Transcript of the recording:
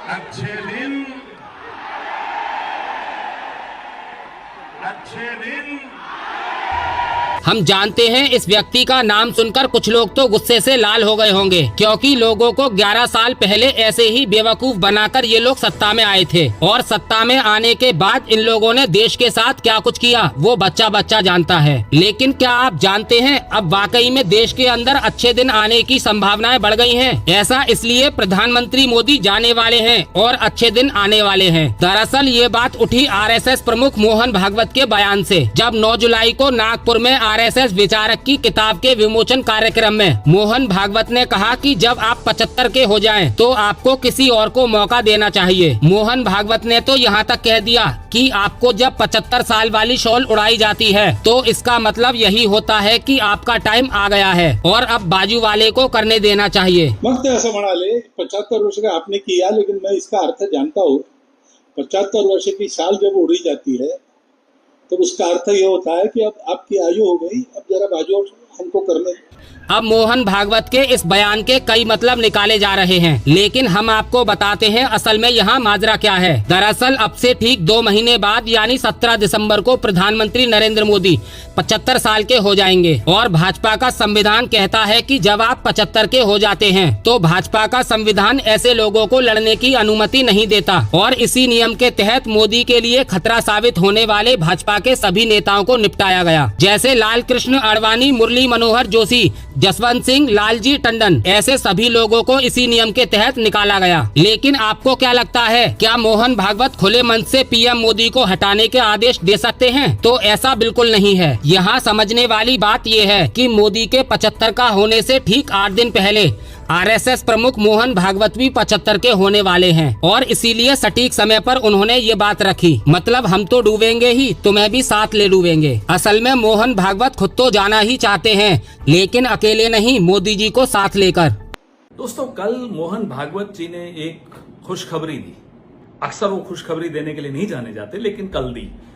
अच्छे दिन हम जानते हैं इस व्यक्ति का नाम सुनकर कुछ लोग तो गुस्से से लाल हो गए होंगे, क्योंकि लोगों को 11 साल पहले ऐसे ही बेवकूफ बनाकर ये लोग सत्ता में आए थे और सत्ता में आने के बाद इन लोगों ने देश के साथ क्या कुछ किया वो बच्चा बच्चा जानता है। लेकिन क्या आप जानते हैं अब वाकई में देश के अंदर अच्छे दिन आने की संभावनाएं बढ़ गई हैं। ऐसा इसलिए प्रधानमंत्री मोदी जाने वाले हैं और अच्छे दिन आने वाले हैं। दरअसल ये बात उठी RSS प्रमुख मोहन भागवत के बयान से, जब 9 जुलाई को नागपुर में RSS विचारक की किताब के विमोचन कार्यक्रम में मोहन भागवत ने कहा कि जब आप 75 के हो जाएं तो आपको किसी और को मौका देना चाहिए। मोहन भागवत ने तो यहाँ तक कह दिया कि आपको जब 75 साल वाली शॉल उड़ाई जाती है तो इसका मतलब यही होता है कि आपका टाइम आ गया है और अब बाजू वाले को करने देना चाहिए। मग ते असं म्हणाले 75 वर्ष का आपने किया, लेकिन मैं इसका अर्थ जानता हूँ। 75 वर्ष की साल जब उड़ी जाती है तो उसका अर्थ ये होता है कि अब आपकी आयु हो गई, अब जरा बाजू हमको करने। अब मोहन भागवत के इस बयान के कई मतलब निकाले जा रहे हैं, लेकिन हम आपको बताते हैं असल में यहाँ माजरा क्या है। दरअसल अब से ठीक 2 महीने बाद यानी 17 दिसंबर को प्रधानमंत्री नरेंद्र मोदी 75 साल के हो जाएंगे और भाजपा का संविधान कहता है कि जब आप 75 के हो जाते हैं तो भाजपा का संविधान ऐसे लोगों को लड़ने की अनुमति नहीं देता और इसी नियम के तहत मोदी के लिए खतरा साबित होने वाले भाजपा के सभी नेताओं को निपटाया गया, जैसे लाल कृष्ण आडवाणी, मुरली मनोहर जोशी, जसवंत सिंह, लालजी टंडन, ऐसे सभी लोगों को इसी नियम के तहत निकाला गया। लेकिन आपको क्या लगता है, क्या मोहन भागवत खुले मन से PM मोदी को हटाने के आदेश दे सकते हैं? तो ऐसा बिल्कुल नहीं है। यहाँ समझने वाली बात ये है कि मोदी के 75 का होने से ठीक 8 दिन पहले RSS प्रमुख मोहन भागवत भी 75 के होने वाले हैं और इसीलिए सटीक समय पर उन्होंने ये बात रखी। मतलब हम तो डूबेंगे ही, तुम्हें भी साथ ले डूबेंगे। असल में मोहन भागवत खुद तो जाना ही चाहते हैं, लेकिन अकेले नहीं, मोदी जी को साथ लेकर। दोस्तों, कल मोहन भागवत जी ने एक खुशखबरी दी। अक्सर वो खुशखबरी देने के लिए नहीं जाने जाते, लेकिन कल दी।